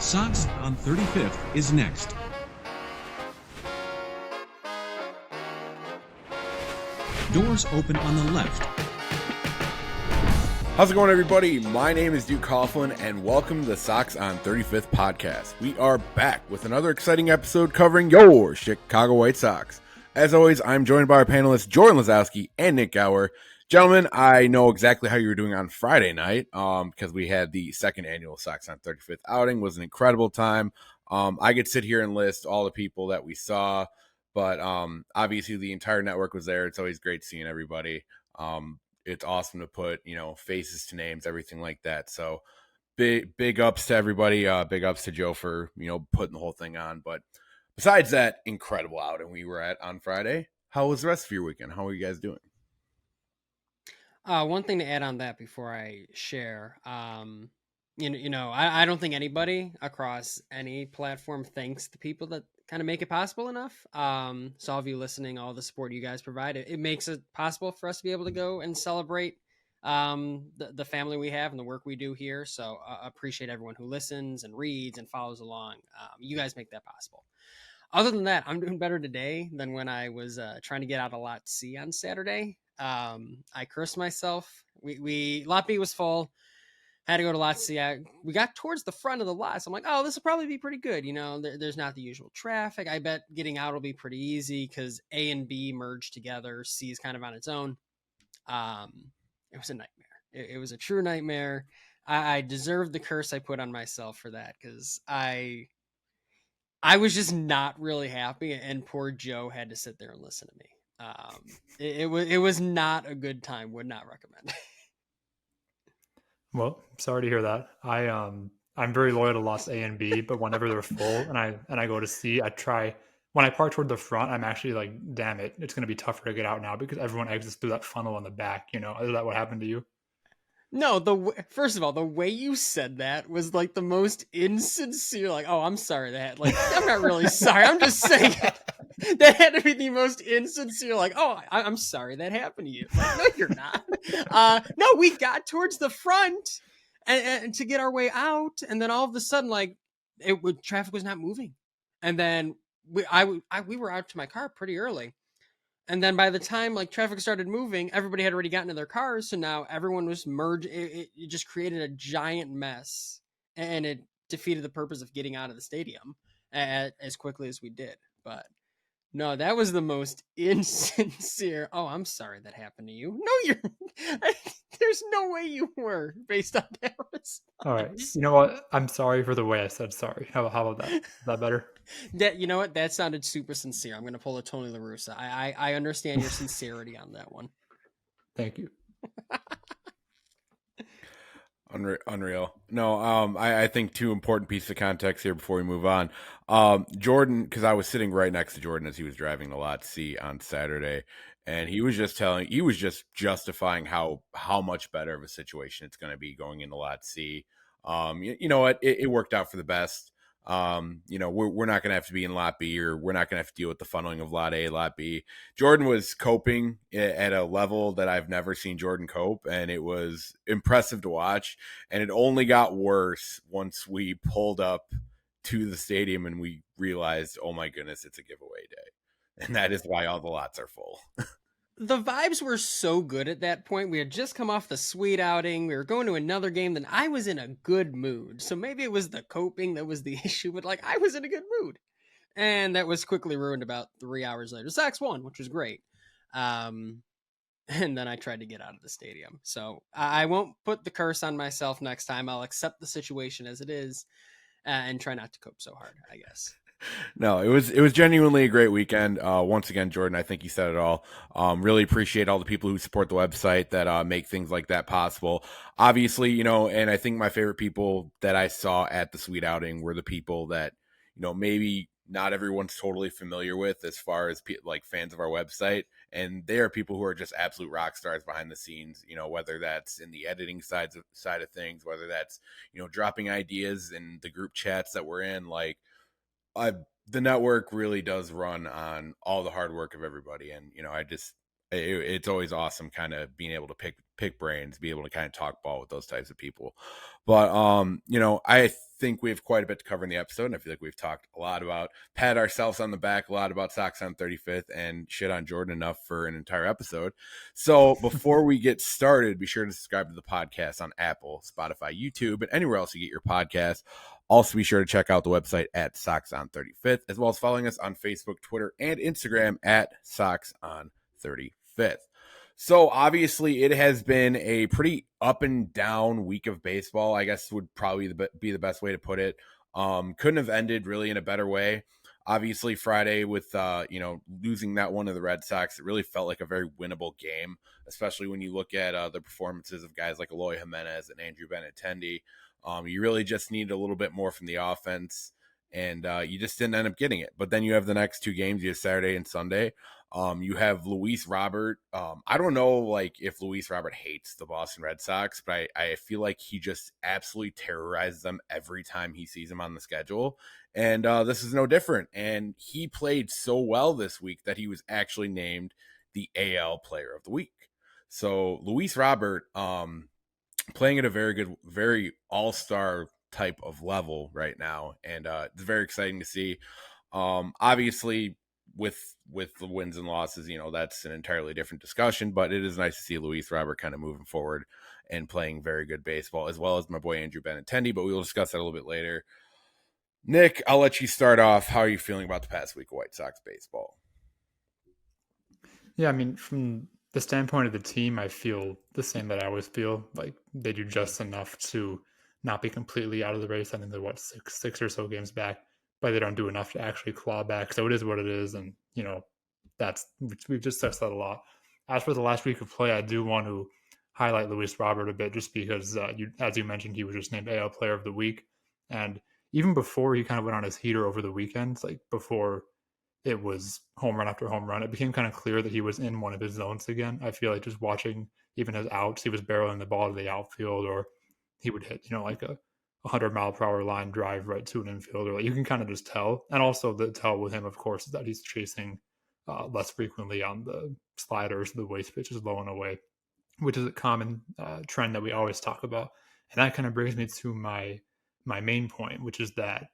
Sox on 35th is next. Doors open on the left. How's it going, everybody? My name is Coughlin, and welcome to the Sox on 35th podcast. We are back with another exciting episode covering your Chicago White Sox. As always, I'm joined by our panelists, Jordan Lazowski and Nik Gaur. Gentlemen, I know exactly how you were doing on Friday night because we had the second annual Sox on 35th outing. It was an incredible time. I could sit here and list all the people that we saw, but obviously the entire network was there. It's always great seeing everybody. It's awesome to put, faces to names, everything like that. So big ups to everybody. Big ups to Joe for, putting the whole thing on. But besides that incredible outing we were at on Friday, how was the rest of your weekend? How are you guys doing? One thing to add on that before I share, I don't think anybody across any platform thanks the people that kind of make it possible enough. So all of you listening, all the support you guys provide, it makes it possible for us to be able to go and celebrate the family we have and the work we do here. So appreciate everyone who listens and reads and follows along. You guys make that possible. Other than that, I'm doing better today than when I was trying to get out of Lot C on Saturday. I cursed myself. Lot B was full. Had to go to Lot C. We got towards the front of the lot. So I'm like, oh, this will probably be pretty good. There's not the usual traffic. I bet getting out will be pretty easy because A and B merged together. C is kind of on its own. It was a nightmare. It was a true nightmare. I deserved the curse I put on myself for that because I was just not really happy, and poor Joe had to sit there and listen to me. It was not a good time. Would not recommend. Well, sorry to hear that. I'm very loyal to lots A and B, but whenever they're full and I go to C, I try when I park toward the front, I'm actually like, damn it, it's gonna be tougher to get out now because everyone exits through that funnel in the back. Is that what happened to you? No, first of all, the way you said that was like the most insincere. Like, oh, I'm sorry that. Like, I'm not really sorry. I'm just saying that had to be the most insincere. Like, oh, I'm sorry that happened to you. Like, no, you're not. No, we got towards the front and to get our way out, and then all of a sudden, like, traffic was not moving, and then we were out to my car pretty early. And then by the time like traffic started moving, everybody had already gotten to their cars. So now everyone was merged. It just created a giant mess, and it defeated the purpose of getting out of the stadium as quickly as we did. But no, that was the most insincere. Oh, I'm sorry that happened to you. No, there's no way you were based on that response. All right. You know what? I'm sorry for the way I said sorry. How about that? Is that better? You know what? That sounded super sincere. I'm going to pull a Tony La Russa. I understand your sincerity on that one. Thank you. Unreal. No, I think two important pieces of context here before we move on. Jordan, because I was sitting right next to Jordan as he was driving the Lot C on Saturday, and he was just justifying how much better of a situation it's going to be going into Lot C. You know what? It worked out for the best. We're not going to have to be in Lot B, or we're not going to have to deal with the funneling of Lot A, Lot B. Jordan was coping at a level that I've never seen Jordan cope, and it was impressive to watch. And it only got worse once we pulled up to the stadium and we realized, oh my goodness, it's a giveaway day. And that is why all the lots are full. The vibes were so good at that point. We had just come off the sweet outing. We were going to another game. Then I was in a good mood. So maybe it was the coping that was the issue, but like I was in a good mood. And that was quickly ruined about 3 hours later. Sox won, which was great. And then I tried to get out of the stadium. So I won't put the curse on myself next time. I'll accept the situation as it is and try not to cope so hard, I guess. No, it was genuinely a great weekend. Once again, Jordan, I think you said it all. Really appreciate all the people who support the website that make things like that possible. Obviously, and I think my favorite people that I saw at the Sweet Outing were the people that, maybe not everyone's totally familiar with as far as like fans of our website. And they are people who are just absolute rock stars behind the scenes, whether that's in the editing side of things, whether that's, dropping ideas in the group chats that we're in, like, the network really does run on all the hard work of everybody. And, it's always awesome kind of being able to pick brains, be able to kind of talk ball with those types of people. But, I think we have quite a bit to cover in the episode, and I feel like we've talked a lot about, pat ourselves on the back a lot about Sox on 35th, and shit on Jordan enough for an entire episode. So before we get started, be sure to subscribe to the podcast on Apple, Spotify, YouTube, and anywhere else you get your podcasts. Also, be sure to check out the website at Sox on 35th, as well as following us on Facebook, Twitter, and Instagram at Sox on 35th. So obviously it has been a pretty up and down week of baseball, I guess would probably be the best way to put it. Couldn't have ended really in a better way. Obviously Friday with, losing that one to the Red Sox, it really felt like a very winnable game, especially when you look at the performances of guys like Eloy Jimenez and Andrew Benintendi. You really just need a little bit more from the offense, and you just didn't end up getting it. But then you have the next two games, you have Saturday and Sunday. You have Luis Robert. I don't know if Luis Robert hates the Boston Red Sox, but I feel like he just absolutely terrorizes them every time he sees them on the schedule. And this is no different. And he played so well this week that he was actually named the AL Player of the Week. So Luis Robert playing at a very all-star type of level right now. And it's very exciting to see. Obviously, with the wins and losses, that's an entirely different discussion, but it is nice to see Luis Robert kind of moving forward and playing very good baseball, as well as my boy Andrew Benintendi, but we will discuss that a little bit later. Nick, I'll let you start off. How are you feeling about the past week of White Sox baseball? Yeah, I mean, from the standpoint of the team, I feel the same that I always feel. Like they do just enough to not be completely out of the race. I think they're six or so games back, but they don't do enough to actually claw back. So it is what it is. And, we've just discussed that a lot. As for the last week of play, I do want to highlight Luis Robert a bit, just because, as you mentioned, he was just named AL Player of the Week. And even before he kind of went on his heater over the weekend, like before it was home run after home run, it became kind of clear that he was in one of his zones again. I feel like just watching even his outs, he was barreling the ball to the outfield, or he would hit, like a 100-mile-per-hour line drive right to an infielder. Like you can kind of just tell. And also the tell with him, of course, is that he's chasing less frequently on the sliders, the waste pitches low and away, which is a common trend that we always talk about. And that kind of brings me to my main point, which is that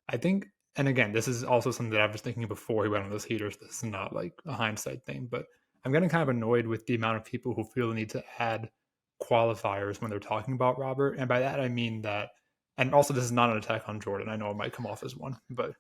I think, and again, this is also something that I was thinking before he went on those heaters. This is not like a hindsight thing, but I'm getting kind of annoyed with the amount of people who feel the need to add qualifiers when they're talking about Robert. And by that, I mean that, and also this is not an attack on Jordan. I know it might come off as one, but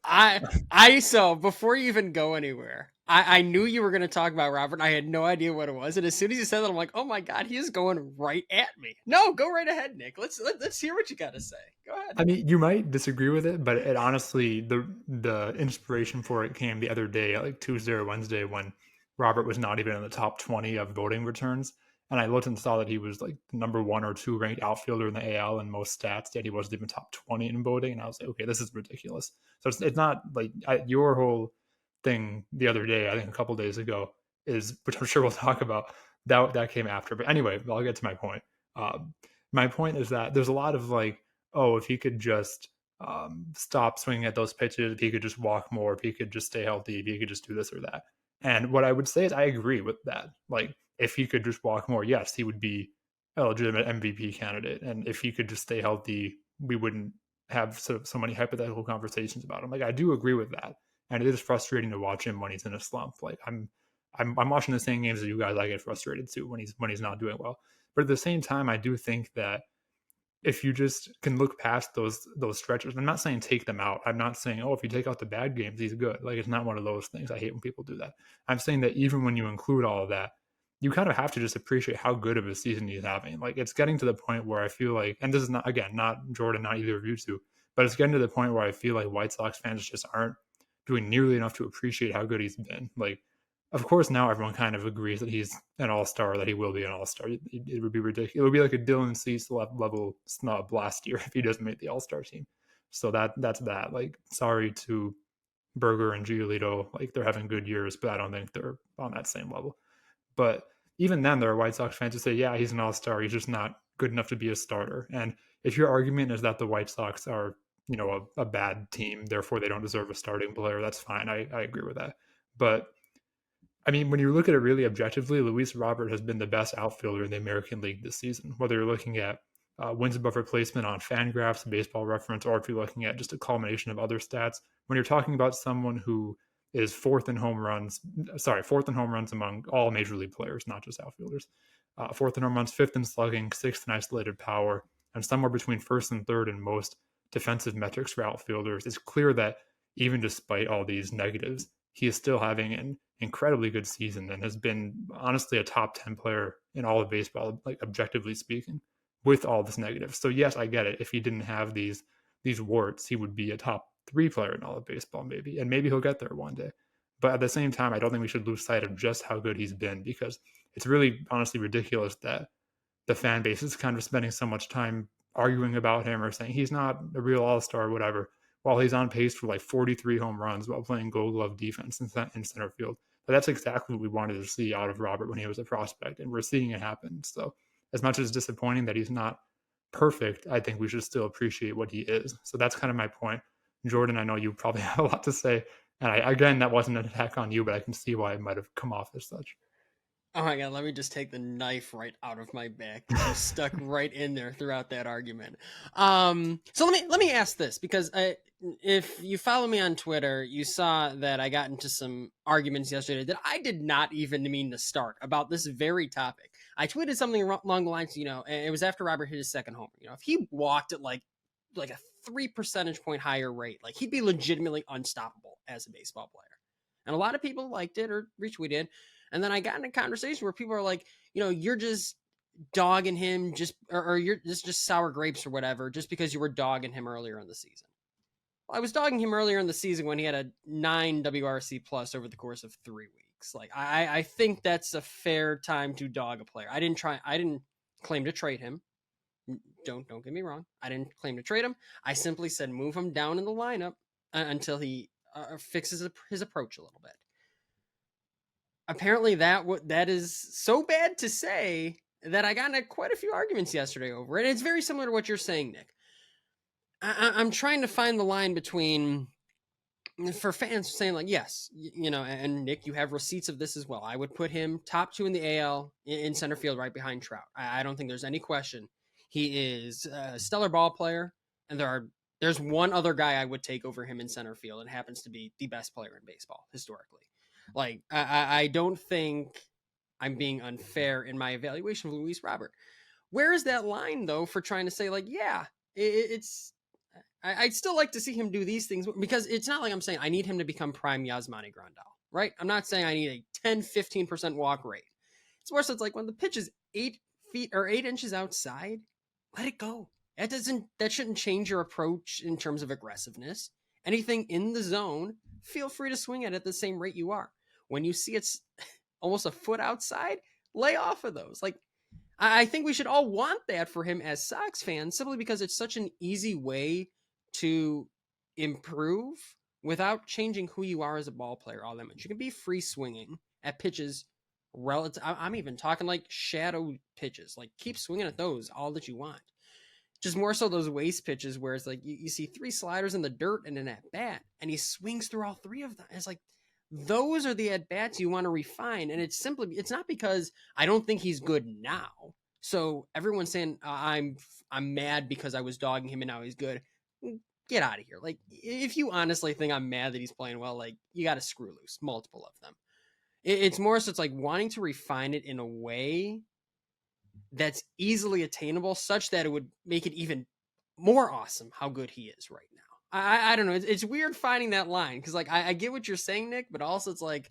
so before you even go anywhere, I knew you were going to talk about Robert. I had no idea what it was. And as soon as you said that, I'm like, oh my God, he is going right at me. No, go right ahead, Nick. Let's hear what you got to say. Go ahead. I mean, you might disagree with it, but it honestly, the inspiration for it came the other day, like Tuesday or Wednesday, when Robert was not even in the top 20 of voting returns. And I looked and saw that he was like number 1 or 2 ranked outfielder in the AL in most stats, yet he wasn't even top 20 in voting. And I was like, okay, this is ridiculous. So it's not like your whole thing the other day, I think a couple days ago, is, which I'm sure we'll talk about, that came after. But anyway, I'll get to my point. My point is that there's a lot of like, oh, if he could just stop swinging at those pitches, if he could just walk more, if he could just stay healthy, if he could just do this or that. And what I would say is I agree with that. Like, if he could just walk more, yes, he would be a legitimate MVP candidate. And if he could just stay healthy, we wouldn't have so many hypothetical conversations about him. Like, I do agree with that. And it is frustrating to watch him when he's in a slump. Like I'm watching the same games as you guys. I get frustrated too when he's not doing well. But at the same time, I do think that if you just can look past those stretches, I'm not saying take them out. I'm not saying, oh, if you take out the bad games, he's good. Like, it's not one of those things. I hate when people do that. I'm saying that even when you include all of that, you kind of have to just appreciate how good of a season he's having. Like, it's getting to the point where I feel like, and this is not, again, not Jordan, not either of you two, but it's getting to the point where I feel like White Sox fans just aren't doing nearly enough to appreciate how good he's been. Like, of course, now everyone kind of agrees that he's an all-star, that he will be an all-star. It would be ridiculous. It would be like a Dylan Cease level snub last year if he doesn't make the all-star team. So that's that. Like, sorry to Berger and Giolito. Like, they're having good years, but I don't think they're on that same level. But even then, there are White Sox fans who say, yeah, he's an all-star. He's just not good enough to be a starter. And if your argument is that the White Sox are, a bad team, therefore they don't deserve a starting player, that's fine. I agree with that. But I mean, when you look at it really objectively, Luis Robert has been the best outfielder in the American League this season. Whether you're looking at wins above replacement on Fangraphs, Baseball Reference, or if you're looking at just a culmination of other stats. When you're talking about someone who is fourth in home runs among all major league players, not just outfielders. Fourth in home runs, fifth in slugging, sixth in isolated power, and somewhere between first and third in most defensive metrics for outfielders. It's clear that even despite all these negatives, he is still having an incredibly good season and has been honestly a top 10 player in all of baseball, like objectively speaking, with all this negative. So yes, I get it. If he didn't have these warts, he would be a top 3 player in all of baseball, maybe, and maybe he'll get there one day. But at the same time, I don't think we should lose sight of just how good he's been, because it's really honestly ridiculous that the fan base is kind of spending so much time arguing about him or saying he's not a real all-star or whatever, while he's on pace for like 43 home runs while playing Gold Glove defense in center field. But that's exactly what we wanted to see out of Robert when he was a prospect, and we're seeing it happen. So as much as it's disappointing that he's not perfect, I think we should still appreciate what he is. So that's kind of my point. Jordan, I know you probably have a lot to say. And again, that wasn't an attack on you, but I can see why it might have come off as such. Oh my god, let me just take the knife right out of my back. Just stuck right in there throughout that argument. So let me ask this, because if you follow me on Twitter, you saw that I got into some arguments yesterday that I did not even mean to start about this very topic. I tweeted something along the lines, and it was after Robert hit his second homer. If he walked at like a 3 percentage point higher rate, like he'd be legitimately unstoppable as a baseball player. And a lot of people liked it or retweeted. And then I got in a conversation where people are like, you're just dogging him or you're just sour grapes or whatever, just because you were dogging him earlier in the season. Well, I was dogging him earlier in the season when he had a 9 WRC plus over the course of 3 weeks. Like, I think that's a fair time to dog a player. I didn't claim to trade him. Don't get me wrong. I didn't claim to trade him. I simply said move him down in the lineup until he fixes his approach a little bit. Apparently that is so bad to say that I got into quite a few arguments yesterday over it. And it's very similar to what you're saying, Nick. I'm trying to find the line between, for fans saying like, yes, and Nick, you have receipts of this as well. I would put him top 2 in the AL in center field right behind Trout. I don't think there's any question. He is a stellar ball player, and there's one other guy I would take over him in center field, and happens to be the best player in baseball historically. Like, I don't think I'm being unfair in my evaluation of Luis Robert. Where is that line, though, for trying to say, like, yeah, I'd still like to see him do these things, because it's not like I'm saying I need him to become prime Yasmani Grandal, right? I'm not saying I need a 10, 15% walk rate. It's more so it's like when the pitch is 8 feet or 8 inches outside, let it go. That shouldn't change your approach in terms of aggressiveness. Anything in the zone, feel free to swing at it at the same rate you are. When you see it's almost a foot outside, lay off of those. Like, I think we should all want that for him as Sox fans, simply because it's such an easy way to improve without changing who you are as a ball player all that much. You can be free swinging at pitches relative. I'm even talking like shadow pitches. Like, keep swinging at those all that you want. Just more so those waste pitches where it's like you see 3 sliders in the dirt and an at-bat, and he swings through all 3 of them. It's like, those are the at-bats you want to refine. And it's not because I don't think he's good now. So everyone's saying I'm mad because I was dogging him and now he's good. Get out of here. Like, if you honestly think I'm mad that he's playing well, like, you got to screw loose, multiple of them. It's more so it's like wanting to refine it in a way that's easily attainable, such that it would make it even more awesome how good he is right now. I don't know. It's weird finding that line, because like I get what you're saying, Nick, but also it's like,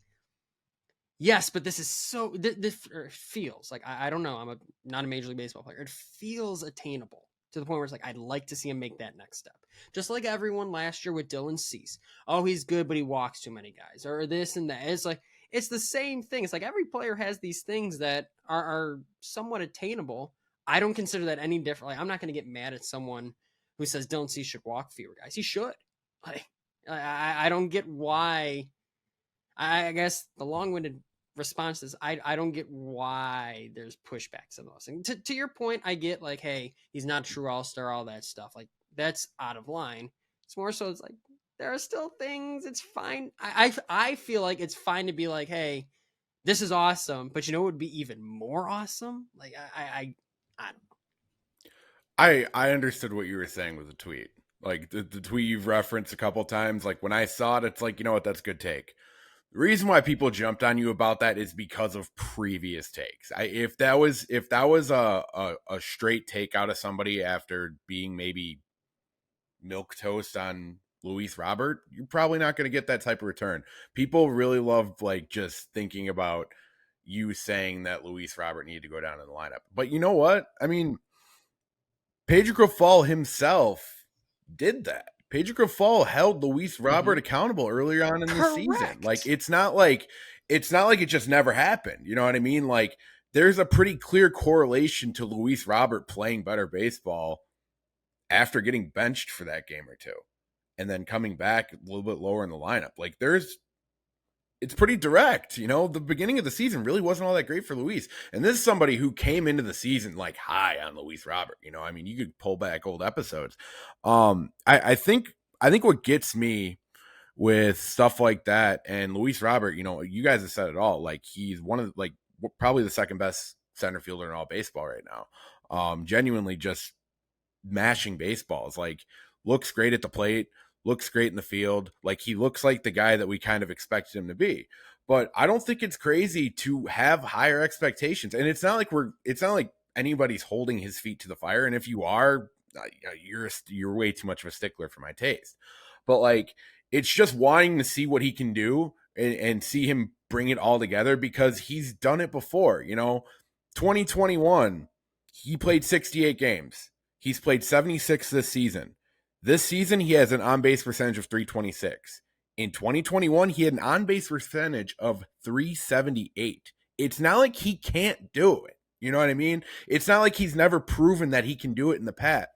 yes, but this is so this feels like I don't know. I'm not a Major League Baseball player. It feels attainable to the point where it's like I'd like to see him make that next step. Just like everyone last year with Dylan Cease. Oh, he's good, but he walks too many guys, or this and that. It's like it's the same thing. It's like every player has these things that are somewhat attainable. I don't consider that any different. Like, I'm not going to get mad at someone who says Dylan Cease should walk fewer guys. He should. Like, I don't get why. I guess the long-winded response is I don't get why there's pushbacks on those things. To your point, I get like, hey, he's not a true all-star, all that stuff. Like, that's out of line. It's more so it's like there are still things. It's fine. I feel like it's fine to be like, hey, this is awesome, but what would be even more awesome? Like, I don't know. I understood what you were saying with the tweet. Like the tweet you've referenced a couple times. Like when I saw it, it's like, you know what, that's a good take. The reason why people jumped on you about that is because of previous takes. If that was a straight take out of somebody after being maybe milk toast on Luis Robert, you're probably not going to get that type of return. People really love like just thinking about you saying that Luis Robert needed to go down in the lineup. But you know what? I mean, Pedro Grifol himself did that. Pedro Grifol held Luis Robert accountable earlier on in the season. Like it's not like it just never happened. You know what I mean? Like there's a pretty clear correlation to Luis Robert playing better baseball after getting benched for that game or two and then coming back a little bit lower in the lineup. Like it's pretty direct. You know, the beginning of the season really wasn't all that great for Luis. And this is somebody who came into the season like high on Luis Robert. You know, I mean, you could pull back old episodes. I think what gets me with stuff like that and Luis Robert, you know, you guys have said it all. Like he's one of the, like probably the second best center fielder in all baseball right now. Genuinely just mashing baseballs. Like looks great at the plate, looks great in the field. Like he looks like the guy that we kind of expected him to be. But I don't think it's crazy to have higher expectations. And it's not like anybody's holding his feet to the fire. And if you are, you're way too much of a stickler for my taste. But like, it's just wanting to see what he can do and see him bring it all together because he's done it before. You know, 2021, he played 68 games. He's played 76 this season. This season, he has an on-base percentage of 326. In 2021, he had an on-base percentage of 378. It's not like he can't do it. You know what I mean? It's not like he's never proven that he can do it in the past.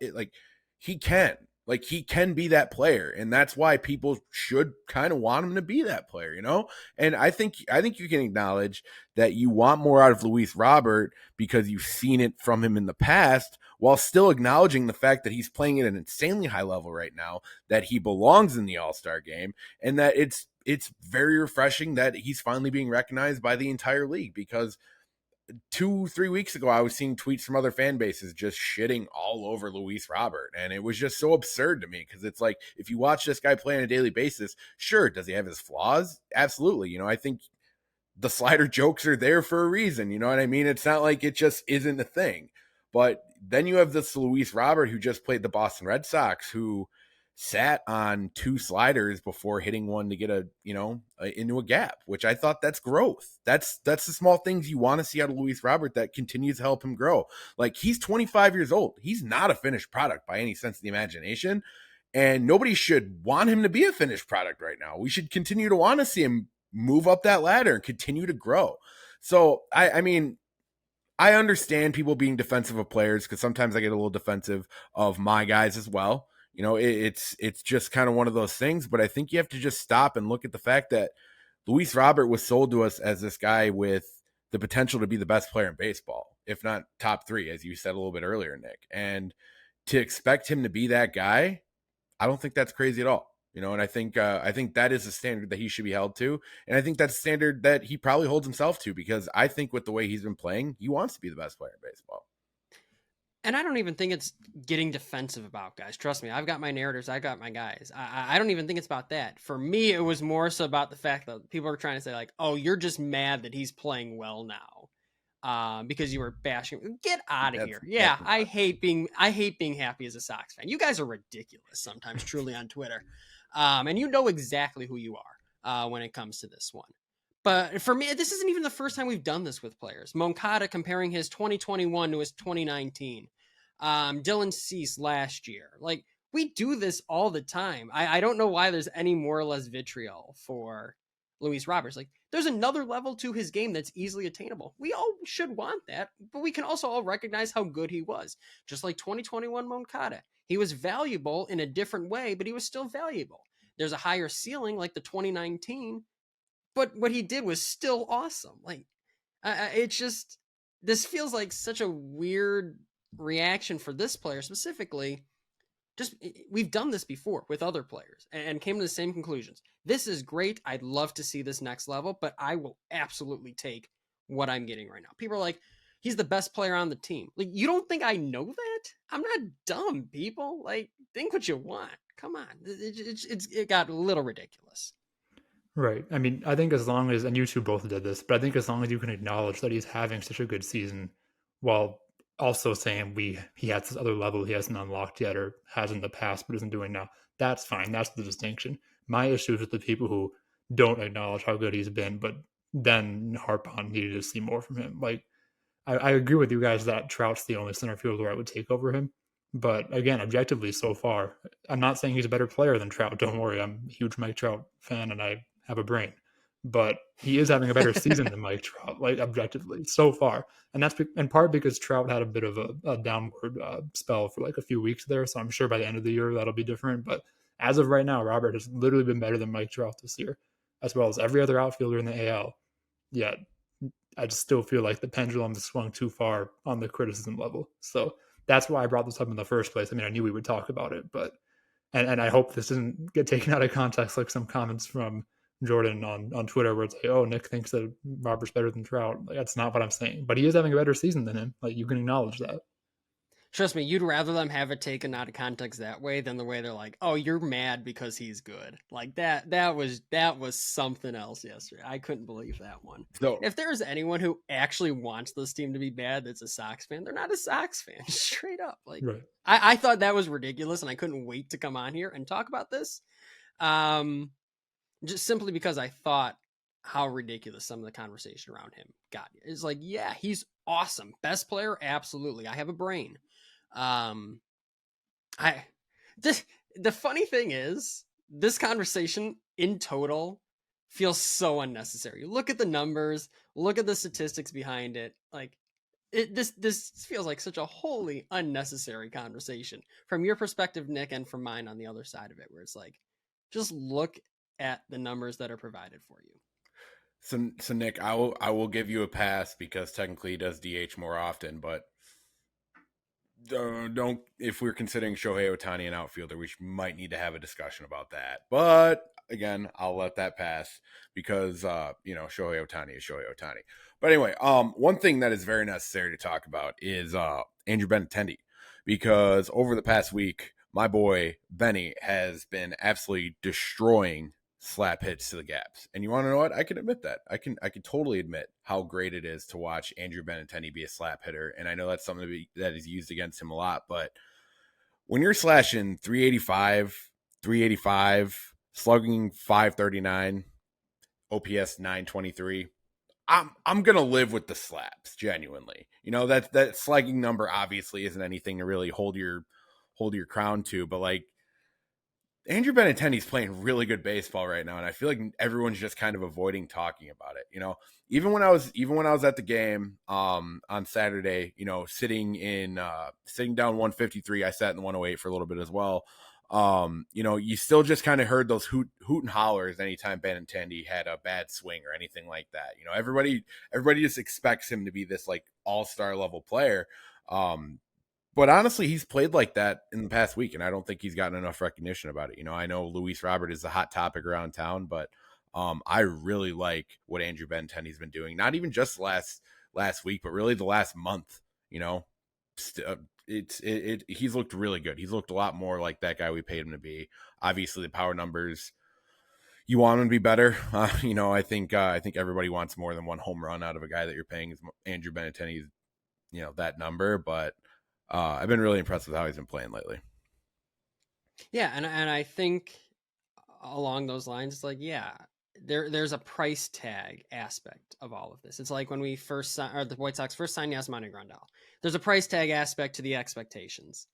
He can. Like, he can be that player, and that's why people should kind of want him to be that player, you know? And I think you can acknowledge that you want more out of Luis Robert because you've seen it from him in the past, while still acknowledging the fact that he's playing at an insanely high level right now, that he belongs in the All-Star game, and that it's very refreshing that he's finally being recognized by the entire league. Because 2-3 weeks ago, I was seeing tweets from other fan bases just shitting all over Luis Robert. And it was just so absurd to me because it's like, if you watch this guy play on a daily basis, sure, does he have his flaws? Absolutely. You know, I think the slider jokes are there for a reason. You know what I mean? It's not like it just isn't a thing. But then you have this Luis Robert who just played the Boston Red Sox, who sat on 2 sliders before hitting one to get into a gap, which I thought that's growth. That's the small things you want to see out of Luis Robert that continues to help him grow. Like, he's 25 years old. He's not a finished product by any sense of the imagination. And nobody should want him to be a finished product right now. We should continue to want to see him move up that ladder and continue to grow. So, I mean, I understand people being defensive of players because sometimes I get a little defensive of my guys as well. You know, it's just kind of one of those things, but I think you have to just stop and look at the fact that Luis Robert was sold to us as this guy with the potential to be the best player in baseball, if not top 3, as you said a little bit earlier, Nick. And to expect him to be that guy, I don't think that's crazy at all. You know, and I think that is a standard that he should be held to. And I think that's a standard that he probably holds himself to, because I think with the way he's been playing, he wants to be the best player in baseball. And I don't even think it's getting defensive about guys. Trust me, I've got my narratives. I got my guys. I don't even think it's about that. For me, it was more so about the fact that people are trying to say, like, oh, you're just mad that he's playing well now because you were bashing him. Get out of here. Yeah, I hate being happy as a Sox fan. You guys are ridiculous sometimes, truly, on Twitter. And you know exactly who you are when it comes to this one. But for me, this isn't even the first time we've done this with players. Moncada comparing his 2021 to his 2019. Dylan Cease last year. Like, we do this all the time. I don't know why there's any more or less vitriol for Luis Roberts. Like, there's another level to his game that's easily attainable. We all should want that, but we can also all recognize how good he was. Just like 2021 Moncada. He was valuable in a different way, but he was still valuable. There's a higher ceiling like the 2019, but what he did was still awesome. Like, it's just, this feels like such a weird reaction for this player specifically. Just, we've done this before with other players and came to the same conclusions. This is great. I'd love to see this next level, but I will absolutely take what I'm getting right now. People are like, he's the best player on the team. Like, you don't think I know that? I'm not dumb, people. Like, think what you want. Come on. It got a little ridiculous. Right. I mean, I think as long as, and you two both did this, but I think as long as you can acknowledge that he's having such a good season while also saying he has this other level he hasn't unlocked yet or has in the past but isn't doing now, that's fine. That's the distinction. My issue is with the people who don't acknowledge how good he's been, but then harp on needed to see more from him. Like, I agree with you guys that Trout's the only center fielder I would take over him. But again, objectively, so far, I'm not saying he's a better player than Trout. Don't worry, I'm a huge Mike Trout fan and I have a brain. But he is having a better season than Mike Trout, like objectively, so far. And that's in part because Trout had a bit of a downward spell for like a few weeks there. So I'm sure by the end of the year that'll be different. But as of right now, Robert has literally been better than Mike Trout this year, as well as every other outfielder in the AL. Yet I just still feel like the pendulum has swung too far on the criticism level. So that's why I brought this up in the first place. I mean, I knew we would talk about it, but and I hope this doesn't get taken out of context like some comments from Jordan on Twitter where it's like, oh, Nick thinks that Robert's better than Trout. Like, that's not what I'm saying. But he is having a better season than him. Like, you can acknowledge that. Trust me, you'd rather them have it taken out of context that way than the way they're like, "Oh, you're mad because he's good." Like that was something else yesterday. I couldn't believe that one. So If there's anyone who actually wants this team to be bad that's a Sox fan, they're not a Sox fan. Straight up. Like, Right. I thought that was ridiculous and I couldn't wait to come on here and talk about this. Just simply because I thought how ridiculous some of the conversation around him got. It's like, yeah, he's awesome. Best player, absolutely. I have a brain. The funny thing is, this conversation in total feels so unnecessary. Look at the numbers, look at the statistics behind it. Like, this feels like such a wholly unnecessary conversation from your perspective, Nick, and from mine on the other side of it, where it's like, just look at the numbers that are provided for you. So Nick, I will give you a pass because technically he does DH more often, but don't if we're considering Shohei Ohtani an outfielder, we might need to have a discussion about that. But again, I'll let that pass because Shohei Ohtani is Shohei Ohtani. But anyway, one thing that is very necessary to talk about is Andrew Benintendi, because over the past week, my boy Benny has been absolutely destroying slap hits to the gaps. And you want to know what? I can admit that. I can totally admit how great it is to watch Andrew Benintendi be a slap hitter. And I know that's something that is used against him a lot. But when you're slashing 385, slugging 539, OPS 923, I'm gonna live with the slaps, genuinely. That slugging number obviously isn't anything to really hold your crown to, but like, Andrew Benintendi's playing really good baseball right now, and I feel like everyone's just kind of avoiding talking about it. Even when I was at the game on Saturday, sitting down 153, I sat in the 108 for a little bit as well. You still just kind of heard those hoot and hollers anytime Benintendi had a bad swing or anything like that. Everybody just expects him to be this like all-star level player. But honestly, he's played like that in the past week, and I don't think he's gotten enough recognition about it. I know Luis Robert is the hot topic around town, but I really like what Andrew Benintendi's been doing. Not even just last week, but really the last month. He's looked really good. He's looked a lot more like that guy we paid him to be. Obviously, the power numbers, you want him to be better. I think everybody wants more than one home run out of a guy that you're paying Andrew Benintendi, that number, but. I've been really impressed with how he's been playing lately. Yeah, and I think along those lines, it's like, yeah, there's a price tag aspect of all of this. It's like when we the White Sox first signed Yasmani Grandal. There's a price tag aspect to the expectations.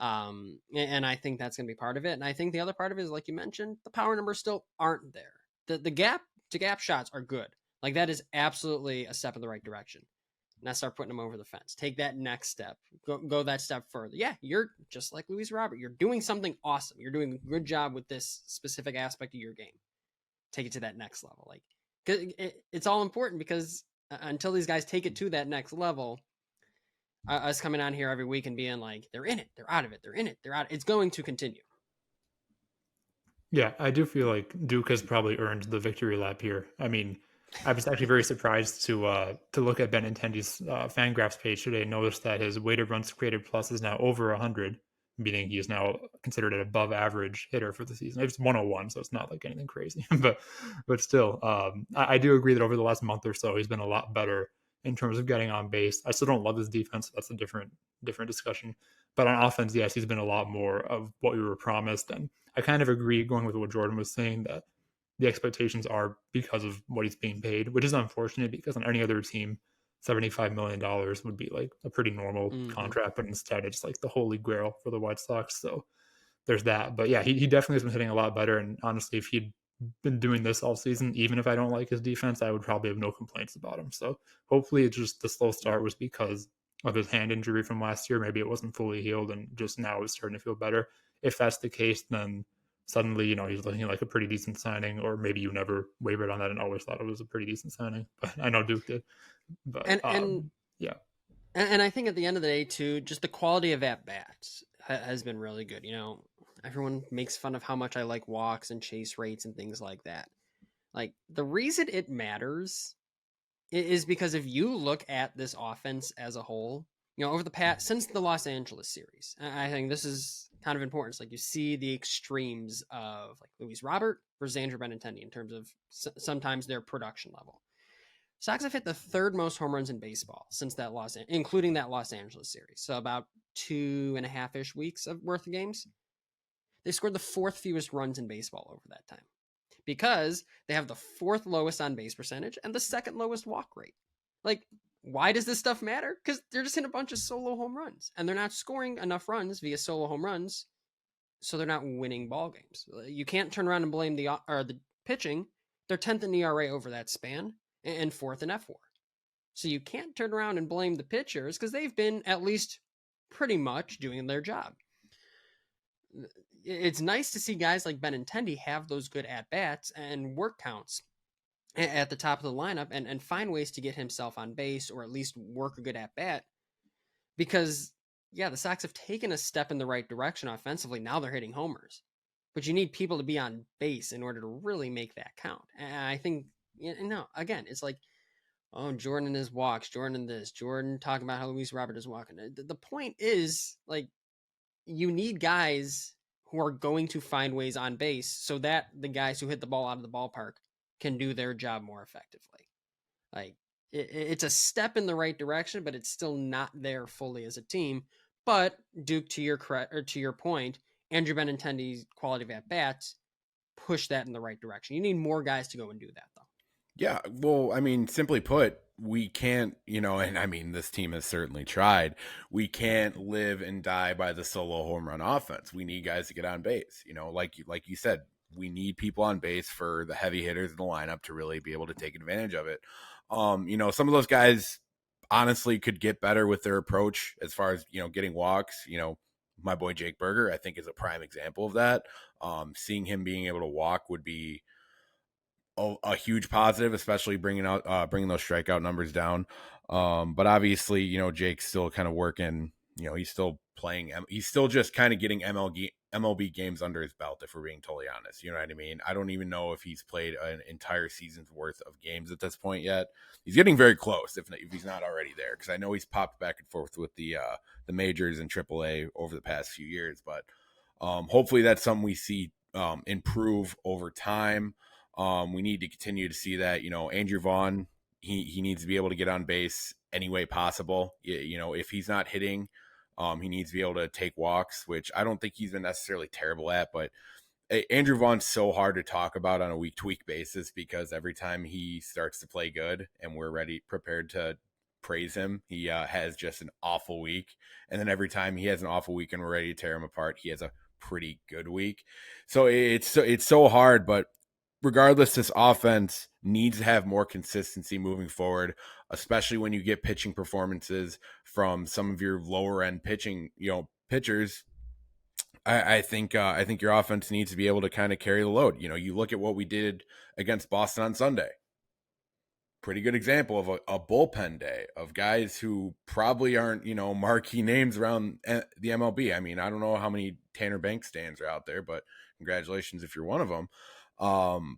And I think that's going to be part of it. And I think the other part of it is, like you mentioned, the power numbers still aren't there. The gap to gap shots are good. Like, that is absolutely a step in the right direction. Now start putting them over the fence. Take that next step. Go that step further. Yeah, you're just like Luis Robert. You're doing something awesome. You're doing a good job with this specific aspect of your game. Take it to that next level. Like, it's all important because until these guys take it to that next level, us coming on here every week and being like, they're in it, they're out of it, they're in it, they're out. It's going to continue. Yeah, I do feel like Duke has probably earned the victory lap here. I mean, I was actually very surprised to look at Benintendi's Fangraphs page today and notice that his weighted runs created plus is now over 100, meaning he is now considered an above average hitter for the season. It's 101, so it's not like anything crazy, but still, I do agree that over the last month or so, he's been a lot better in terms of getting on base. I still don't love his defense. That's a different discussion. But on offense, yes, he's been a lot more of what we were promised. And I kind of agree going with what Jordan was saying that the expectations are because of what he's being paid, which is unfortunate because on any other team, $75 million would be like a pretty normal contract, but instead it's like the holy grail for the White Sox. So there's that. But yeah, he definitely has been hitting a lot better. And honestly, if he'd been doing this all season, even if I don't like his defense, I would probably have no complaints about him. So hopefully it's just the slow start was because of his hand injury from last year. Maybe it wasn't fully healed and just now it's starting to feel better. If that's the case, then suddenly, he's looking like a pretty decent signing, or maybe you never wavered on that and always thought it was a pretty decent signing. But I know Duke did. But yeah. And I think at the end of the day, too, just the quality of at bats has been really good. Everyone makes fun of how much I like walks and chase rates and things like that. Like, the reason it matters is because if you look at this offense as a whole, over the past, since the Los Angeles series, I think this is kind of important. It's like you see the extremes of like Luis Robert versus Andrew Benintendi in terms of sometimes their production level. Sox have hit the third most home runs in baseball since that including that Los Angeles series. So about 2.5-ish weeks of worth of games. They scored the fourth fewest runs in baseball over that time because they have the fourth lowest on base percentage and the second lowest walk rate. Like, why does this stuff matter? Because they're just hitting a bunch of solo home runs and they're not scoring enough runs via solo home runs, so they're not winning ball games. You can't turn around and blame the pitching. They're 10th in ERA over that span and 4th in F4. So you can't turn around and blame the pitchers because they've been at least pretty much doing their job. It's nice to see guys like Benintendi have those good at-bats and work counts at the top of the lineup and find ways to get himself on base or at least work a good at-bat because, yeah, the Sox have taken a step in the right direction offensively. Now they're hitting homers. But you need people to be on base in order to really make that count. And I think, again, it's like, oh, Jordan and his walks, Jordan and this, Jordan talking about how Luis Robert is walking. The point is, like, you need guys who are going to find ways on base so that the guys who hit the ball out of the ballpark can do their job more effectively. Like, it's a step in the right direction, but it's still not there fully as a team. But Duke, to your point, Andrew Benintendi's quality of at bats push that in the right direction. You need more guys to go and do that, though. Yeah, well, I mean, simply put, we can't, and I mean, this team has certainly tried. We can't live and die by the solo home run offense. We need guys to get on base. Like you said, we need people on base for the heavy hitters in the lineup to really be able to take advantage of it. Some of those guys honestly could get better with their approach as far as, getting walks. My boy Jake Berger, I think, is a prime example of that. Seeing him being able to walk would be a huge positive, especially bringing those strikeout numbers down. But obviously, Jake's still kind of working. He's still playing. He's still just kind of getting MLB games under his belt, if we're being totally honest. You know what I mean? I don't even know if he's played an entire season's worth of games at this point yet. He's getting very close, if he's not already there, because I know he's popped back and forth with the majors and AAA over the past few years. But hopefully that's something we see improve over time. We need to continue to see that. Andrew Vaughn, he needs to be able to get on base any way possible. If he's not hitting, he needs to be able to take walks, which I don't think he's been necessarily terrible at. But Andrew Vaughn's so hard to talk about on a week-to-week basis because every time he starts to play good and we're prepared to praise him, he has just an awful week. And then every time he has an awful week and we're ready to tear him apart, he has a pretty good week. So it's so hard, but regardless, this offense needs to have more consistency moving forward, especially when you get pitching performances from some of your lower end pitchers. I think your offense needs to be able to kind of carry the load. You look at what we did against Boston on Sunday. Pretty good example of a bullpen day of guys who probably aren't, marquee names around the MLB. I mean, I don't know how many Tanner Banks stands are out there, but congratulations if you're one of them.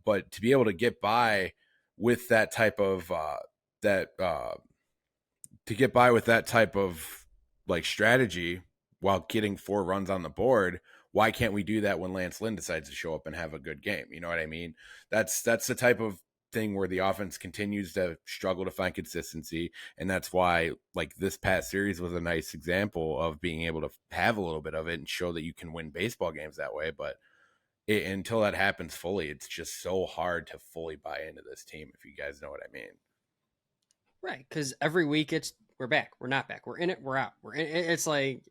But to be able to get by with that type of to get by with that type of like strategy while getting 4 runs on the board, why can't we do that when Lance Lynn decides to show up and have a good game? You know what I mean? That's the type of thing where the offense continues to struggle to find consistency, and that's why like this past series was a nice example of being able to have a little bit of it and show that you can win baseball games that way. But until that happens fully, it's just so hard to fully buy into this team, if you guys know what I mean. Right, because every week we're back, we're not back, we're in it, we're out, it's like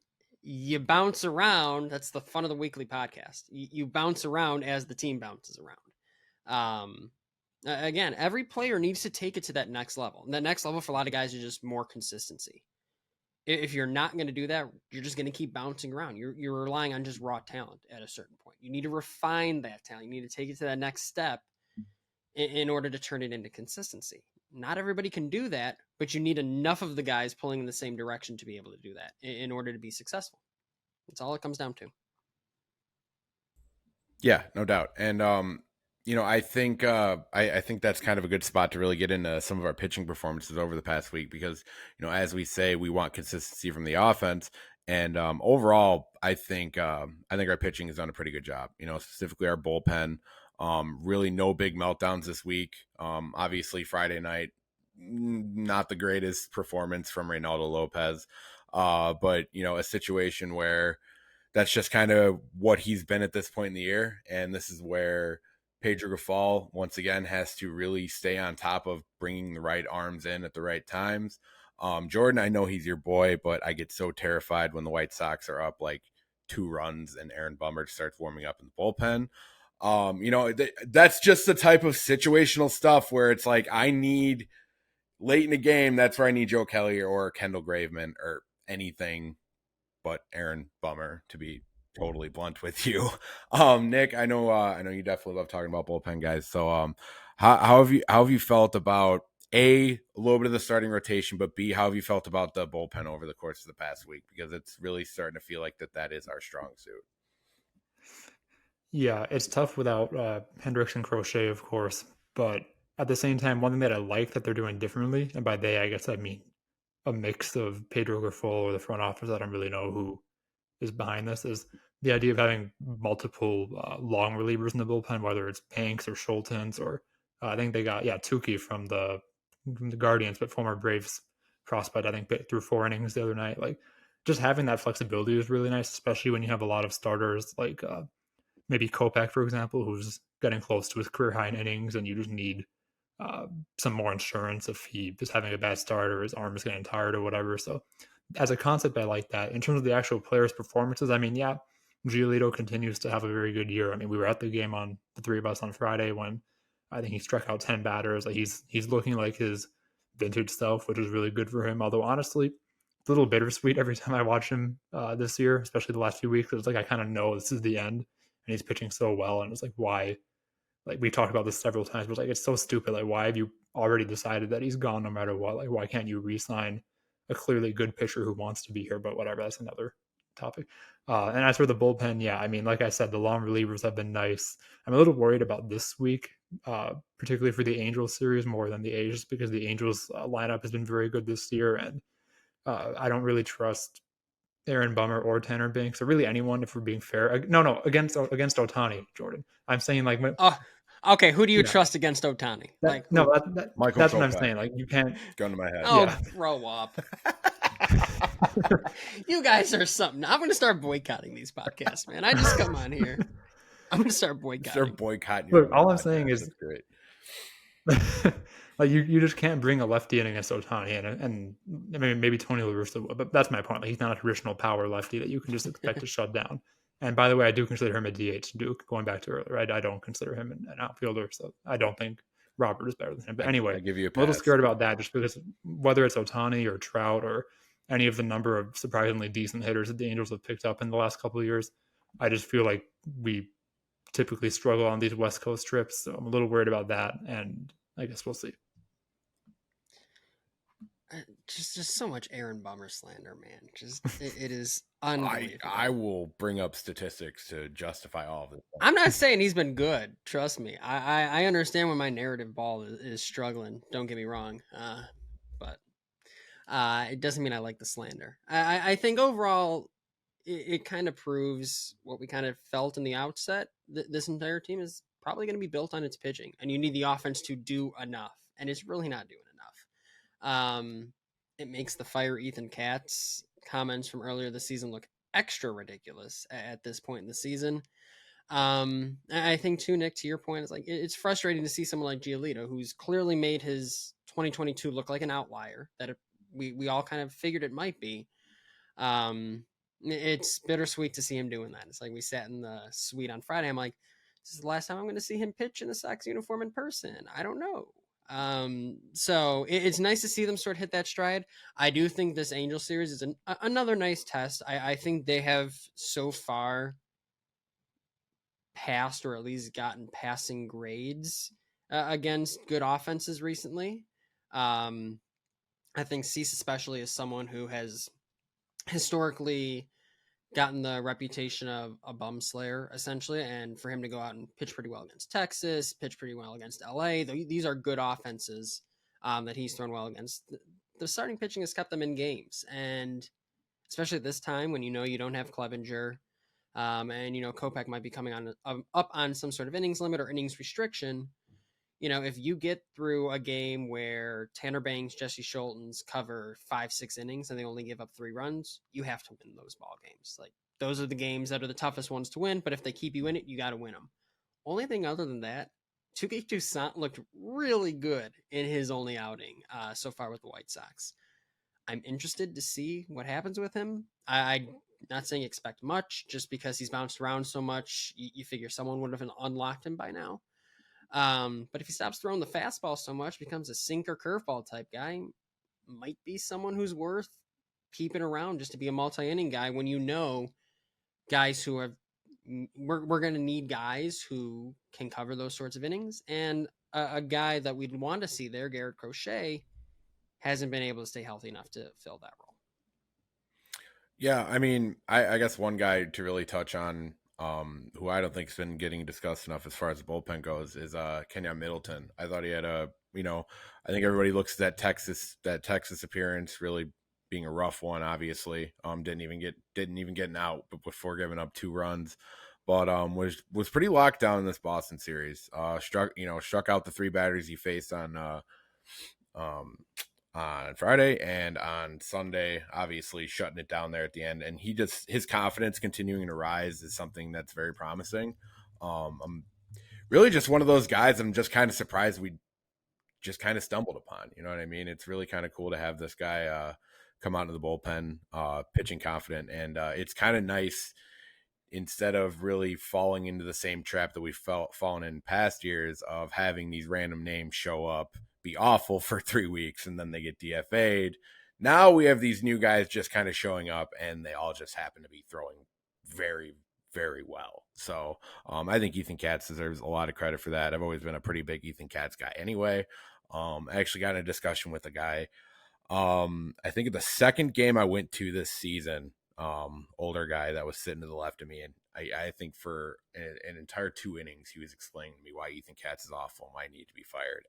you bounce around. That's the fun of the weekly podcast. You bounce around as the team bounces around. Again, every player needs to take it to that next level. And that next level for a lot of guys is just more consistency. If you're not going to do that, you're just going to keep bouncing around. You're relying on just raw talent at a certain point. You need to refine that talent. You need to take it to that next step in order to turn it into consistency. Not everybody can do that, but you need enough of the guys pulling in the same direction to be able to do that in order to be successful. That's all it comes down to. Yeah, no doubt. And I think I think that's kind of a good spot to really get into some of our pitching performances over the past week, because as we say, we want consistency from the offense, and overall, I think our pitching has done a pretty good job. Specifically our bullpen. Really no big meltdowns this week. Obviously Friday night, not the greatest performance from Reynaldo Lopez, but a situation where that's just kind of what he's been at this point in the year, and this is where Pedro Gaffal once again has to really stay on top of bringing the right arms in at the right times. Jordan, I know he's your boy, but I get so terrified when the White Sox are up like 2 runs and Aaron Bummer starts warming up in the bullpen. That's just the type of situational stuff where it's like, I need late in the game. That's where I need Joe Kelly or Kendall Graveman or anything but Aaron Bummer, to be totally blunt with you. Nick, I know you definitely love talking about bullpen guys. So, how have you felt about a little bit of the starting rotation, but B, how have you felt about the bullpen over the course of the past week? Because it's really starting to feel like that is our strong suit. Yeah, it's tough without Hendricks and Crochet, of course. But at the same time, one thing that I like that they're doing differently, and by they, I guess I mean a mix of Pedro Grifol or the front office, I don't really know who is behind this, is the idea of having multiple long relievers in the bullpen, whether it's Banks or Schultens, or I think they got, Tukey from the Guardians, but former Braves prospect, I think, threw 4 innings the other night. Like, just having that flexibility is really nice, especially when you have a lot of starters like maybe Kopech, for example, who's getting close to his career high in innings, and you just need some more insurance if he is having a bad start or his arm is getting tired or whatever. So as a concept, I like that. In terms of the actual players' performances, I mean, yeah, Giolito continues to have a very good year. I mean, we were at the game on the 3 of us on Friday when I think he struck out 10 batters. Like, he's looking like his vintage self, which is really good for him. Although honestly, it's a little bittersweet every time I watch him this year, especially the last few weeks. It's like I kind of know this is the end, and he's pitching so well, and it's like, why? Like, we talked about this several times, but like, it's so stupid. Like, why have you already decided that he's gone no matter what? Like, why can't you re-sign a clearly good pitcher who wants to be here? But whatever, that's another topic. And as for the bullpen, yeah, I mean, like I said, the long relievers have been nice. I'm a little worried about this week, particularly for the Angels series more than the A's, because the Angels lineup has been very good this year, and I don't really trust Aaron Bummer or Tanner Banks, or really anyone, if we're being fair. No, against Ohtani, Jordan. I'm saying, like, Okay, who do you Yeah. trust against Ohtani? That, Who? no, Michael that's what I'm Kopech. saying. Like, you can't. Gun to my head. Oh, Yeah. grow up. You guys are something. I'm going to start boycotting these podcasts, man. I just come on here. I'm going to start boycotting. Start boycotting. Your Look, all I'm podcast. saying is, That's great. like, you just can't bring a lefty in against Ohtani, and I mean, maybe Tony La Russa would, but that's my point. Like, he's not a traditional power lefty that you can just expect to shut down. And by the way, I do consider him a DH. Duke, going back to earlier, I don't consider him an outfielder, so I don't think Robert is better than him. But anyway, I give you I'm a little pass. scared about that, just because whether it's Ohtani or Trout or any of the number of surprisingly decent hitters that the Angels have picked up in the last couple of years, I just feel like we typically struggle on these West Coast trips. So I'm a little worried about that, and I guess we'll see. just so much Aaron Bummer slander, man. It is unbelievable. I will bring up statistics to justify all of this. I'm not saying he's been good. Trust me. I understand when my narrative ball is struggling. Don't get me wrong. But it doesn't mean I like the slander. I think overall it kind of proves what we kind of felt in the outset. This entire team is probably going to be built on its pitching, and you need the offense to do enough, and it's really not doing enough. It makes the fire Ethan Katz comments from earlier this season look extra ridiculous at this point in the season. I think too, Nick, to your point, it's like it's frustrating to see someone like Giolito, who's clearly made his 2022 look like an outlier that we all kind of figured it might be. It's bittersweet to see him doing that. It's like we sat in the suite on Friday. I'm like, this is the last time I'm going to see him pitch in a Sox uniform in person. I don't know. So it's nice to see them sort of hit that stride. I do think this Angel series is another nice test. I think they have so far passed, or at least gotten passing grades against good offenses recently. I think Cease especially is someone who has historically gotten the reputation of a bum slayer, essentially, and for him to go out and pitch pretty well against Texas, pitch pretty well against LA, these are good offenses that he's thrown well against. The starting pitching has kept them in games, and especially at this time when you don't have Clevenger, and Kopech might be coming up on some sort of innings limit or innings restriction. If you get through a game where Tanner Banks, Jesse Schultens cover 5-6 innings and they only give up 3 runs, you have to win those ball games. Like, those are the games that are the toughest ones to win, but if they keep you in it, you got to win them. Only thing other than that, Touki Toussaint looked really good in his only outing so far with the White Sox. I'm interested to see what happens with him. I'm not saying expect much, just because he's bounced around so much. You figure someone would have unlocked him by now. But if he stops throwing the fastball so much, becomes a sinker curveball type guy, might be someone who's worth keeping around just to be a multi-inning guy when guys who have we're going to need guys who can cover those sorts of innings. And a guy that we'd want to see there, Garrett Crochet, hasn't been able to stay healthy enough to fill that role. Yeah, I mean, I guess one guy to really touch on, who I don't think has been getting discussed enough as far as the bullpen goes, is Kenyon Middleton. I thought he had I think everybody looks at that Texas appearance really being a rough one. Obviously, didn't even get an out, but before giving up 2 runs, but was pretty locked down in this Boston series. Struck out the 3 batters he faced on Friday, and on Sunday, obviously shutting it down there at the end. And his confidence continuing to rise is something that's very promising. I'm really just one of those guys I'm just kind of surprised we just kind of stumbled upon. You know what I mean? It's really kind of cool to have this guy come out of the bullpen pitching confident, and it's kind of nice, instead of really falling into the same trap that we've fallen in past years of having these random names show up, be awful for 3 weeks, and then they get DFA'd. Now we have these new guys just kind of showing up, and they all just happen to be throwing very, very well. So I think Ethan Katz deserves a lot of credit for that. I've always been a pretty big Ethan Katz guy anyway. I actually got in a discussion with a guy, I think at the second game I went to this season, older guy that was sitting to the left of me, and I think for an entire 2 innings he was explaining to me why Ethan Katz is awful and why he need to be fired.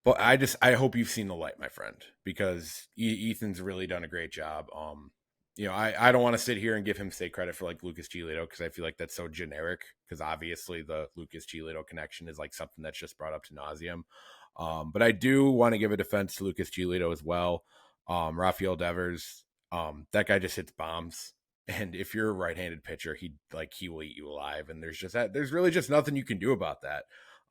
But I hope you've seen the light, my friend, because Ethan's really done a great job. I don't want to sit here and give him state credit for like Lucas Giolito, because I feel like that's so generic, because obviously the Lucas Giolito connection is like something that's just brought up to nauseum. But I do want to give a defense to Lucas Giolito as well. Rafael Devers, that guy just hits bombs. And if you're a right-handed pitcher, he will eat you alive. And there's really just nothing you can do about that.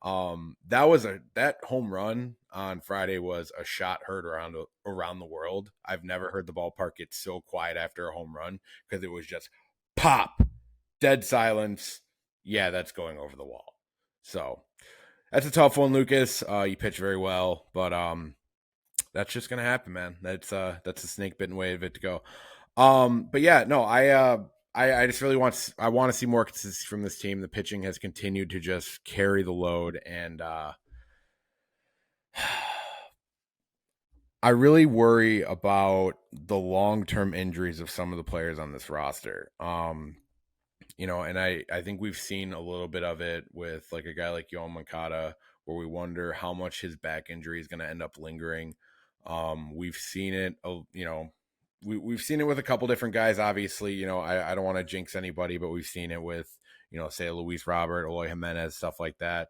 That home run on Friday was a shot heard around the world. I've never heard the ballpark get so quiet after a home run, because it was just pop, dead silence. Yeah, that's going over the wall. So that's a tough one, Lucas. You pitch very well, but that's just gonna happen, man. That's a snake bitten way of it to go. But yeah, no, I just really want to see more consistency from this team. The pitching has continued to just carry the load, and I really worry about the long-term injuries of some of the players on this roster. And I think we've seen a little bit of it with like a guy like Yoan Moncada, where we wonder how much his back injury is going to end up lingering. We've seen it, we've seen it with a couple different guys. Obviously, I don't want to jinx anybody, but we've seen it with, say Luis Robert, Eloy Jimenez, stuff like that.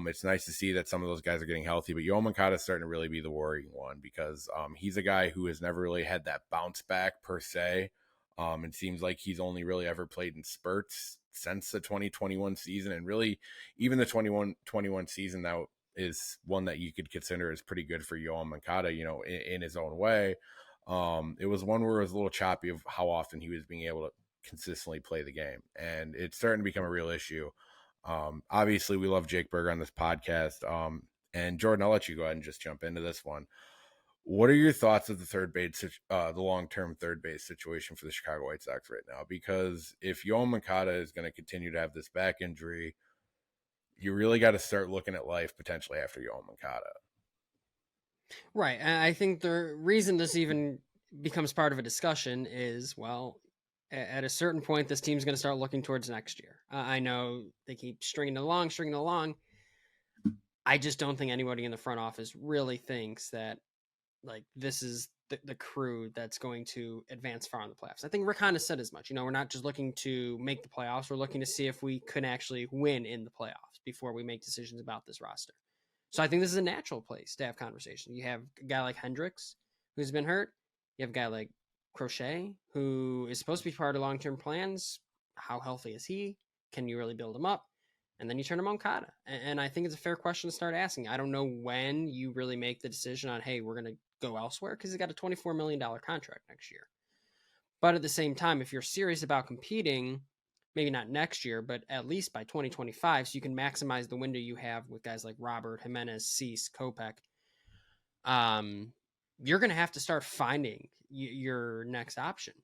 It's nice to see that some of those guys are getting healthy, but Yoan Moncada is starting to really be the worrying one because he's a guy who has never really had that bounce back per se. It seems like he's only really ever played in spurts since the 2021 season, and really even the 21 season that is one that you could consider as pretty good for Yoan Moncada, in his own way. It was one where it was a little choppy of how often he was being able to consistently play the game, and it's starting to become a real issue. Obviously, we love Jake Berger on this podcast. And Jordan, I'll let you go ahead and just jump into this one. What are your thoughts of the long-term third base situation for the Chicago White Sox right now? Because if Yoan Moncada is going to continue to have this back injury, you really got to start looking at life potentially after Yoan Moncada. Right. And I think the reason this even becomes part of a discussion is, well, at a certain point, this team's going to start looking towards next year. I know they keep stringing it along. I just don't think anybody in the front office really thinks that like this is the crew that's going to advance far in the playoffs. I think Rick Honda said as much. We're not just looking to make the playoffs. We're looking to see if we can actually win in the playoffs before we make decisions about this roster. So I think this is a natural place to have conversation. You have a guy like Hendricks, who's been hurt. You have a guy like Crochet, who is supposed to be part of long-term plans. How healthy is he? Can you really build him up? And then you turn him on Kata. And I think it's a fair question to start asking. I don't know when you really make the decision on, hey, we're going to go elsewhere, because he's got a $24 million contract next year. But at the same time, if you're serious about competing, maybe not next year, but at least by 2025, so you can maximize the window you have with guys like Robert, Jimenez, Cease, Kopech, you're going to have to start finding your next option.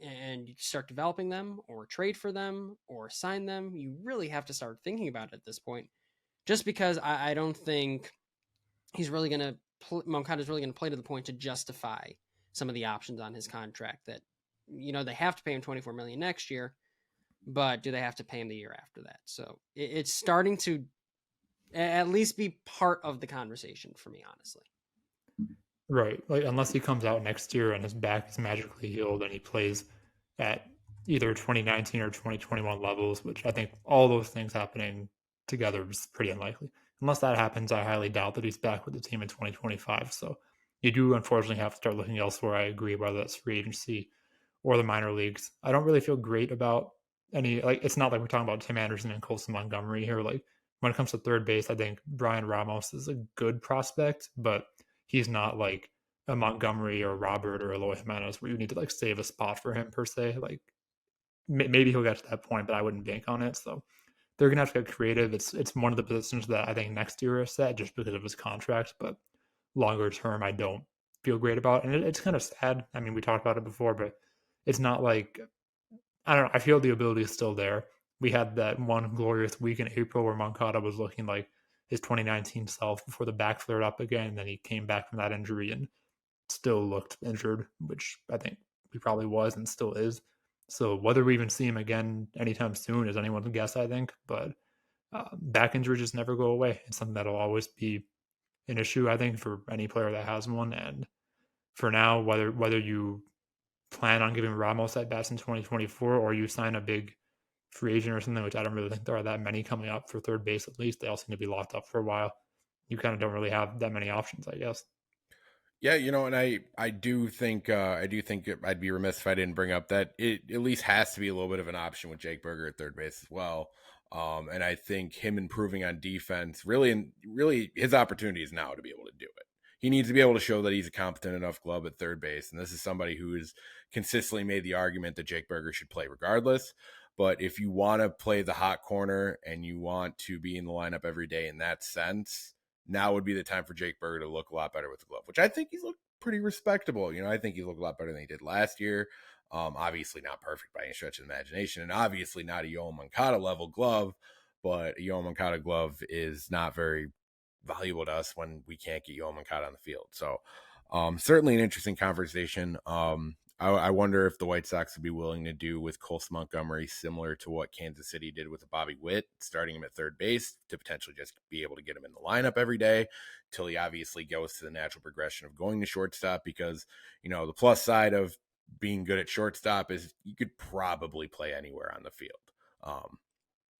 And you start developing them or trade for them or sign them. You really have to start thinking about it at this point, just because I don't think he's really going to, Moncada is really going to play to the point to justify some of the options on his contract that, they have to pay him $24 million next year, but do they have to pay him the year after that? So it's starting to at least be part of the conversation for me, honestly. Right. Like, unless he comes out next year and his back is magically healed and he plays at either 2019 or 2021 levels, which I think all those things happening together is pretty unlikely. Unless that happens, I highly doubt that he's back with the team in 2025. So you do unfortunately have to start looking elsewhere. I agree, whether that's free agency or the minor leagues. I don't really feel great about any, like, it's not like we're talking about Tim Anderson and Colson Montgomery here. Like, when it comes to third base, I think Brian Ramos is a good prospect, but he's not like a Montgomery or Robert or Eloy Jimenez where you need to like save a spot for him per se. Like maybe he'll get to that point, but I wouldn't bank on it. So they're gonna have to get creative. It's one of the positions that I think next year is set just because of his contract, but longer term, I don't feel great about. And it's kind of sad. I mean, we talked about it before, but it's not like, I don't know. I feel the ability is still there. We had that one glorious week in April where Moncada was looking like his 2019 self before the back flared up again. And then he came back from that injury and still looked injured, which I think he probably was and still is. So whether we even see him again anytime soon is anyone's guess, I think. But back injuries just never go away. It's something that'll always be an issue, I think, for any player that has one. And for now, whether you plan on giving Ramos at bats in 2024 or you sign a big free agent or something, which I don't really think there are that many coming up for third base. At least they all seem to be locked up for a while. You kind of don't really have that many options, I guess. Yeah, and I do think I'd be remiss if I didn't bring up that it at least has to be a little bit of an option with Jake Berger at third base as well. And I think him improving on defense really his opportunity is now to be able to do it. He needs to be able to show that he's a competent enough glove at third base, and this is somebody who has consistently made the argument that Jake Berger should play regardless. But if you want to play the hot corner and you want to be in the lineup every day in that sense, now would be the time for Jake Berger to look a lot better with the glove, which I think he's looked pretty respectable. I think he looked a lot better than he did last year. Obviously not perfect by any stretch of the imagination, and obviously not a Yoan Moncada level glove, but a Yoan Moncada glove is not very valuable to us when we can't get Yoel Moncada on the field. So certainly an interesting conversation. I wonder if the White Sox would be willing to do with Colson Montgomery similar to what Kansas City did with Bobby Witt, starting him at third base to potentially just be able to get him in the lineup every day till he obviously goes to the natural progression of going to shortstop, because, the plus side of being good at shortstop is you could probably play anywhere on the field.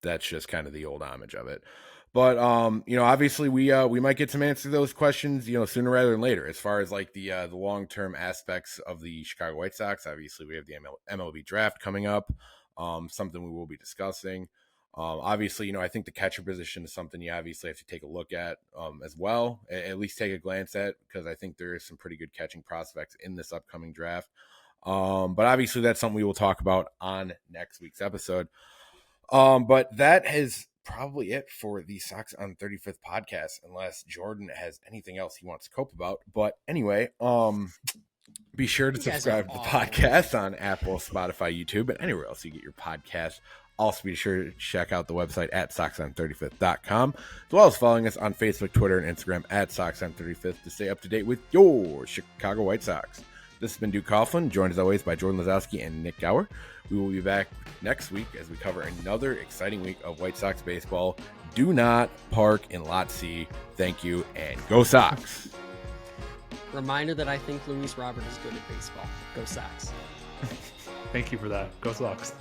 That's just kind of the old homage of it. But, obviously we might get some answers to those questions, sooner rather than later, as far as like the long-term aspects of the Chicago White Sox. Obviously we have the MLB draft coming up, something we will be discussing. Obviously, I think the catcher position is something you obviously have to take a look at as well, at least take a glance at, because I think there is some pretty good catching prospects in this upcoming draft. But obviously that's something we will talk about on next week's episode. But that is probably it for the Sox on 35th podcast, unless Jordan has anything else he wants to cope about. But anyway, be sure to subscribe to the podcast on Apple, Spotify, YouTube, and anywhere else you get your podcast. Also, be sure to check out the website at soxon35th.com, as well as following us on Facebook, Twitter, and Instagram at soxon35th to stay up to date with your Chicago White Sox. This has been Duke Coughlin, joined as always by Jordan Lazowski and Nik Gaur. We will be back next week as we cover another exciting week of White Sox baseball. Do not park in Lot C. Thank you, and go Sox. Reminder that I think Luis Robert is good at baseball. Go Sox. Thank you for that. Go Sox.